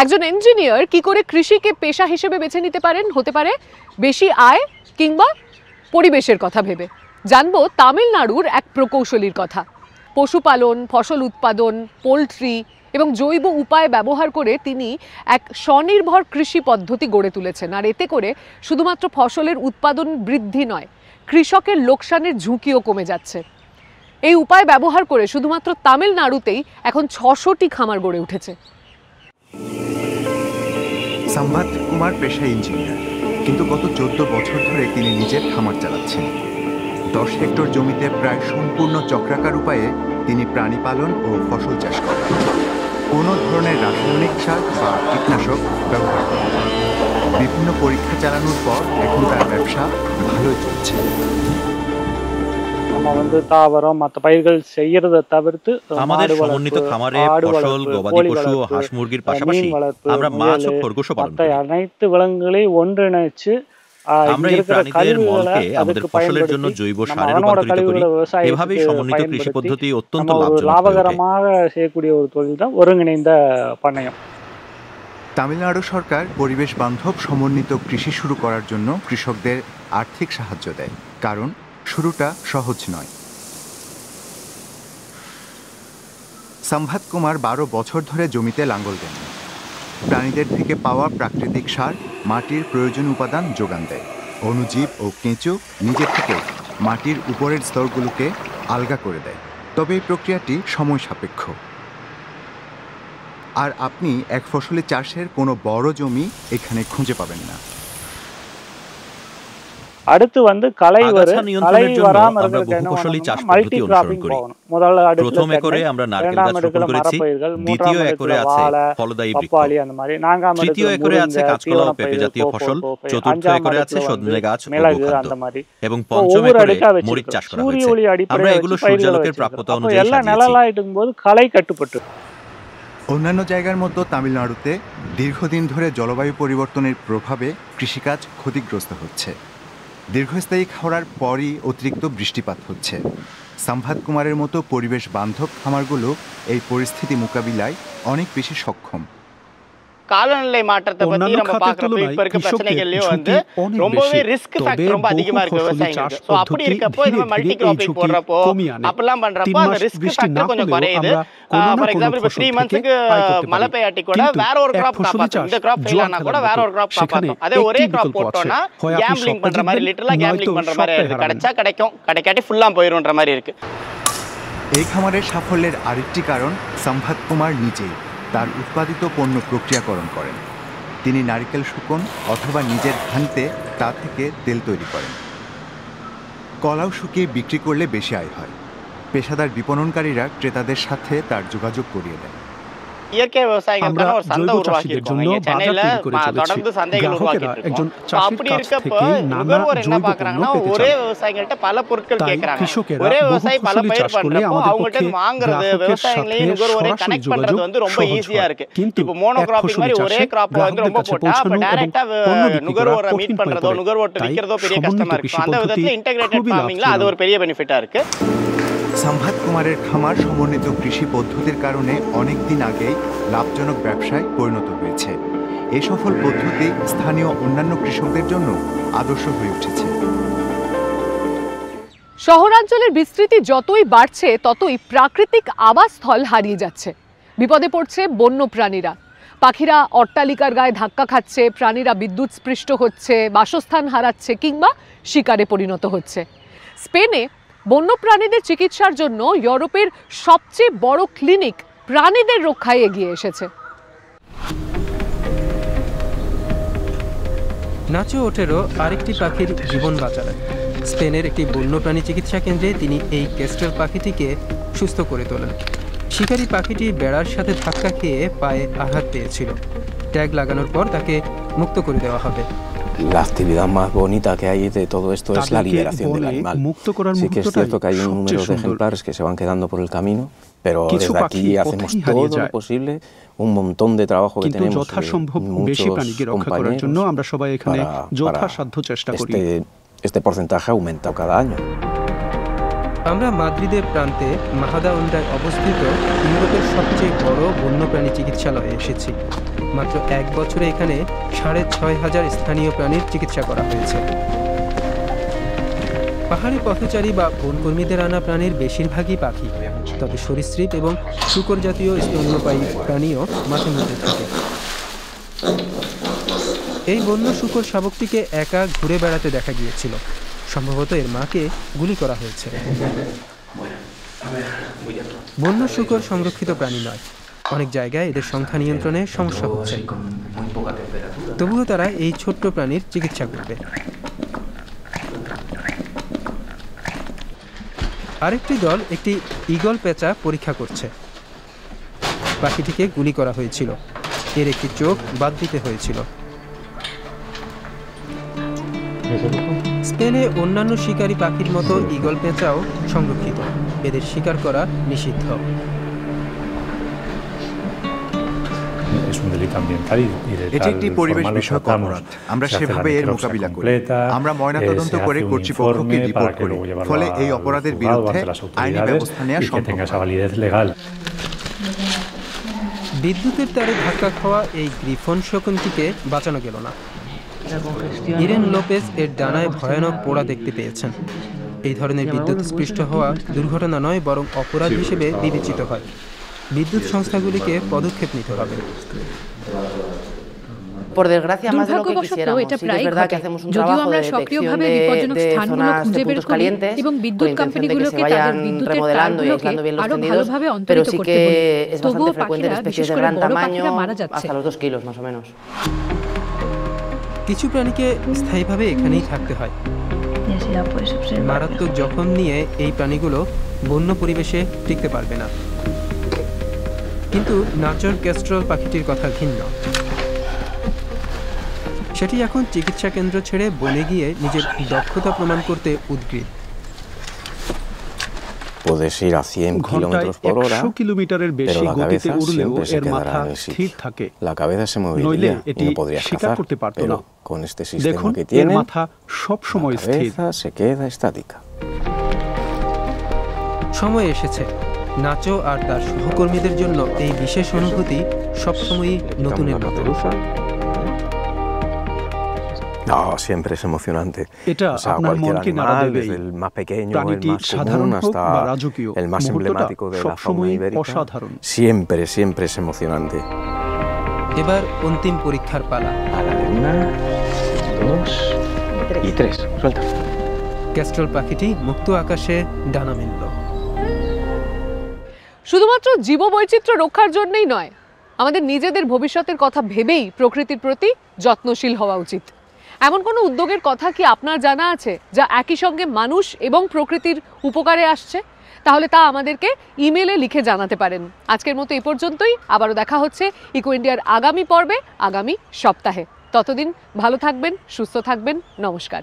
একজন ইঞ্জিনিয়ার কি করে কৃষিকে পেশা হিসেবে বেছে নিতে পারেন? হতে পারে বেশি আয় কিংবা পরিবেশের কথা ভেবে। জানবো তামিলনাড়ুর এক প্রকৌশলীর কথা। পশুপালন, ফসল উৎপাদন, পোলট্রি এবং জৈব উপায় ব্যবহার করে তিনি এক স্বনির্ভর কৃষি পদ্ধতি গড়ে তুলেছেন। আর এতে করে শুধুমাত্র ফসলের উৎপাদন বৃদ্ধি নয়, কৃষকের লোকসানের ঝুঁকিও কমে যাচ্ছে। এই উপায় ব্যবহার করে শুধুমাত্র তামিলনাড়ুতেই এখন ৬০০টি খামার গড়ে উঠেছে। সম্ভাত কুমার পেশায় ইঞ্জিনিয়ার, কিন্তু গত ১৪ বছর ধরে তিনি নিজের খামার চালাচ্ছেন। ১০ হেক্টর জমিতে প্রায় সম্পূর্ণ চক্রাকার উপায়ে তিনি প্রাণী পালন ও ফসল চাষ করেন। কোনো ধরনের রাসায়নিক সার বা কীটনাশক ব্যবহার করেন। বিভিন্ন পরীক্ষা চালানোর পর এখন তার ব্যবসা ভালোই চলছে। আমাদের সমন্বিত খামারে ফসল, গবাদি পশু ও হাঁস মুরগির পাশাপাশি আমরা মাছ ও খরগোশও পালন করি। আমরা এই প্রাণীদের মলকে আমাদের ফসলের জন্য জৈব সারে রূপান্তরিত করি। এভাবেই সমন্বিত কৃষি পদ্ধতি অত্যন্ত লাভজনক। তামিলনাড়ু সরকার পরিবেশ বান্ধব সমন্বিত কৃষি শুরু করার জন্য কৃষকদের আর্থিক সাহায্য দেয়, কারণ শুরুটা সহজ নয়। সম্ভাত কুমার ১২ বছর ধরে জমিতে লাঙ্গল দেন। প্রাণীদের থেকে পাওয়া প্রাকৃতিক সার মাটির প্রয়োজনীয় উপাদান যোগান দেয়। অণুজীব ও কেঁচো নিজে থেকে মাটির উপরের স্তরগুলোকে আলগা করে দেয়। তবে এই প্রক্রিয়াটি সময় সাপেক্ষ। আর আপনি এক ফসলি চাষের কোনো বড় জমি এখানে খুঁজে পাবেন না। প্রথম একরে আমরা নারকেল গাছ রোপণ করেছি, দ্বিতীয় একরে আছে ফলদায়ী বৃক্ষ, তৃতীয় একরে আছে কাঁচকলা ও পেঁপে জাতীয় ফসল, চতুর্থ একরে আছে সজনে গাছ ও গোখাদ্য এবং পঞ্চম একরে মরিচ চাষ করা হয়েছে। আমরা এগুলো সূর্যালোকের প্রাপ্যতা অনুযায়ী সাজিয়েছি। অন্যান্য জায়গার মতো তামিলনাড়ুতে দীর্ঘদিন ধরে জলবায়ু পরিবর্তনের প্রভাবে কৃষিকাজ ক্ষতিগ্রস্ত হচ্ছে। দীর্ঘস্থায়ী খরার পরই অতিরিক্ত বৃষ্টিপাত হচ্ছে। সম্ভাত কুমারের মতো পরিবেশ বান্ধব খামারগুলো এই পরিস্থিতি মোকাবিলায় অনেক বেশি সক্ষম। காலநிலை மாற்றத்தை பத்தி நம்ம பார்க்கறப்ப இப்ப இருக்க பிரச்சனைகள்லயே வந்து ரொம்பவே ரிஸ்க் ஃபேக்டர் ரொம்ப அதிகமா இருக்கு விவசாயிகளுக்கு. சோ அப்படி இருக்கப்போ இந்த மல்டி கிராப்பிங் போடுறப்போ அப்பெல்லாம் பண்றப்போ அந்த ரிஸ்க் ஃபேக்டர் கொஞ்சம் குறையுது. ஃபார் எக்ஸாம்பிள் இப்ப 3 மந்த்ஸ்க்கு மழை பெய்யாட்டி கூட வேற ஒரு கிராப் காப்பாத்தும். இந்த கிராப் ஃபெயில் ஆனா கூட வேற ஒரு கிராப் காப்பாத்தும். அதே ஒரே கிராப் போட்டோம்னா கேம்பிளிங் பண்ற மாதிரி லிட்டரலா கேம்பிளிங் பண்ற மாதிரி இருக்கு. கிடைச்சா கிடைக்கும், கிடைக்காட்டி ஃபுல்லா போயிடும்ன்ற மாதிரி இருக்கு। এই খামারের সাফল্যের আরেকটি কারণ সম্ভাত কুমার নিজেই তার উৎপাদিত পণ্য প্রক্রিয়াকরণ করেন। তিনি নারকেল শুকন অথবা নিজের ধানতে তা থেকে তেল তৈরি করেন। কলাও শুকিয়ে বিক্রি করলে বেশি আয় হয়। পেশাদার বিপণনকারীরা ক্রেতাদের সাথে তার যোগাযোগ করিয়ে দেন। இயற்கை விவசாயிகளுக்கான ஒரு சந்தை உருவாக்கி இருக்கோம். இங்க சென்னையில தொடர்ந்து சந்தைகள் உருவாக்கிட்டு இருக்கோம். அப்படி இருக்கப்ப நுகர்வோர் என்ன பாக்குறாங்கன்னா, ஒரே விவசாயிகள்ட்ட பல பொருட்கள் கேட்கறாங்க. ஒரே விவசாயி பல பயிர் பண்றப்போ அவங்கள்ட்ட வாங்குறது, விவசாயிகளையும் நுகர்வோரை கனெக்ட் பண்றது வந்து ரொம்ப ஈஸியா இருக்கு. இப்போ மோனோ கிராப்பிங் மாதிரி ஒரே கிராப் வந்து ரொம்ப போட்டா அப்ப டைரக்டா நுகர்வோரை மீட் பண்றதோ நுகர்வோர்ட்ட விக்கிறதோ பெரிய கஷ்டமா இருக்கு. அந்த விதத்துல இன்டகிரேட்டட் ஃபார்மிங்ல அது ஒரு பெரிய பெனிஃபிட்டா இருக்கு। সম্ভাত কুমারের খামার সমন্বিত কৃষি পদ্ধতির কারণে অনেক দিন আগেই লাভজনক ব্যবসায় পরিণত হয়েছে। এই সফল পদ্ধতি স্থানীয় অন্যান্য কৃষকদের জন্য আদর্শ হয়ে উঠেছে। শহরাঞ্চলের বিস্তৃতি যতই বাড়ছে ততই প্রাকৃতিক আবাসস্থল হারিয়ে যাচ্ছে। বিপদে পড়ছে বন্য প্রাণীরা। পাখিরা অট্টালিকার গায়ে ধাক্কা খাচ্ছে, প্রাণীরা বিদ্যুৎ স্পৃষ্ট হচ্ছে, বাসস্থান হারাচ্ছে কিংবা শিকারে পরিণত হচ্ছে। স্পেনে বন্যপ্রাণীদের চিকিৎসার জন্য ইউরোপের সবচেয়ে বড় ক্লিনিক প্রাণীদের রক্ষায় এগিয়ে এসেছে। নাচো ওটেরো আরেকটি পাখির জীবন বাঁচালেন। স্পেনের একটি বন্যপ্রাণী চিকিৎসা কেন্দ্রে তিনি এই কেস্ট্রেল পাখিটিকে সুস্থ করে তোলেন। শিকারী পাখিটি বেড়ার সাথে ধাক্কা খেয়ে পায়ে আঘাত পেয়েছিল। ট্যাগ লাগানোর পর তাকে মুক্ত করে দেওয়া হবে। La actividad más bonita que hay de todo esto es la liberación del animal. Sí que es cierto que hay un número de ejemplares que se van quedando por el camino, pero desde aquí hacemos todo lo posible, un montón de trabajo que tenemos muchos compañeros para este porcentaje ha aumentado cada año. আমরা মাদ্রিদের প্রান্তে মাহাদাওন্ডায় অবস্থিত ইউরোপের সবচেয়ে বড় বন্যপ্রাণী চিকিৎসালয়ে এসেছি। মাত্র 1 বছরে এখানে 6500 স্থানীয় প্রাণীর চিকিৎসা করা হয়েছে। পাহাড়ি পথচারী বা বনকর্মীদের আনা প্রাণীর বেশিরভাগই পাখি, তবে সরীসৃপ এবং শূকর জাতীয় স্তন্যপায়ী প্রাণীও মাঝে মধ্যে থাকে। এই বন্য শূকর শাবকটিকে একা ঘুরে বেড়াতে দেখা গিয়েছিল। সম্ভবত এর মাকে গুলি করা হয়েছে। বন্য শূকর সংরক্ষিত প্রাণী নয়, অনেক জায়গায় এদের সংখ্যা নিয়ন্ত্রণে সমস্যা হচ্ছে। তবুও তারা এই ছোট্ট প্রাণীর চিকিৎসা করবে। আরেকটি দল একটি ঈগল পেঁচা পরীক্ষা করছে। পাখিটিকে গুলি করা হয়েছিল, এর একটি চোখ বাদ দিতে হয়েছিল। স্পেনে অন্যান্য শিকারী পাখির মতো ঈগল পেঁচাও সংরক্ষিত, এদের শিকার করা নিষিদ্ধ। এটি একটি পরিবেশ বিষয়ক অপরাধ। আমরা সেভাবে এর মোকাবিলা করি। আমরা ময়নাতদন্ত করে কর্তৃপক্ষকে রিপোর্ট করি, ফলে এই অপরাধের বিরুদ্ধে আইনি ব্যবস্থা নেওয়া সম্ভব। বিদ্যুতের তারে ধাক্কা খাওয়া এই গ্রিফন শকুনটিকে বাঁচানো গেল না। ইরেন লোপেজ এর ডানায় ভয়ানক পোড়া দেখতে পেয়েছেন। এই ধরনের বিদ্যুৎ স্পৃষ্ট হওয়া দুর্ঘটনা নয়, বরং অপরাধ হিসেবে বিবেচিত হয়। বিদ্যুৎ সংস্থাগুলিকে পদক্ষেপ নিতে হবে। দুর্ভাগ্যবশত এটা প্রায় ঘটে। যদিও আমরা সক্রিয়ভাবে বিপজ্জনক স্থানগুলো খুঁজে বের করি এবং বিদ্যুৎ কোম্পানিগুলোকে তাদের বিদ্যুতের তারগুলোকে আরো ভালোভাবে অন্তরিত করতে বলি, তবুও পাখিরা, বিশেষ করে বড় পাখিরা, মারা যাচ্ছে। কিছু প্রাণীকে স্থায়ীভাবে এখানেই থাকতে হয়। মারাত্মক জখম নিয়ে এই প্রাণীগুলো বন্য পরিবেশে টিকতে পারবে না। কিন্তু নাচর ক্যাস্ট্রল পাখিটির কথা ভিন্ন। সেটি এখন চিকিৎসা কেন্দ্র ছেড়ে বনে গিয়ে নিজের দক্ষতা প্রমাণ করতে উদ্গ্রীব। ঘন্টায় 100 কিলোমিটারের বেশি গতিতে উড়লেও এর মাথা স্থির থাকে, নইলে এটি শিকার করতে পারত না। দেখুন, এর মাথা সবসময় স্থির। সময় এসেছে নাচো আর তার সহকর্মীদের জন্য এই বিশেষ অনুভূতি সবসময়ই নতুনের মতো। এটা আপনার মনকে নাড়া দেবে। প্রাণীটি সাধারণ হোক বা রাজকীয়, মুহূর্তটা সবসময় অসাধারণ। এবার অন্তিম পরীক্ষার পালা। ক্যাস্ট্রল পাখিটি মুক্ত আকাশে ডানা মেলল। শুধুমাত্র জীববৈচিত্র্য রক্ষার জন্যই নয়, আমাদের নিজেদের ভবিষ্যতের কথা ভেবেই প্রকৃতির প্রতি যত্নশীল হওয়া উচিত। এমন কোনো উদ্যোগের কথা কি আপনার জানা আছে যা একই সঙ্গে মানুষ এবং প্রকৃতির উপকারে আসছে? তাহলে তা আমাদেরকে ইমেলে লিখে জানাতে পারেন। আজকের মতো এই পর্যন্তই। আবারও দেখা হচ্ছে ইকো ইন্ডিয়ার আগামী পর্বে, আগামী সপ্তাহে। ততদিন ভালো থাকবেন, সুস্থ থাকবেন। নমস্কার।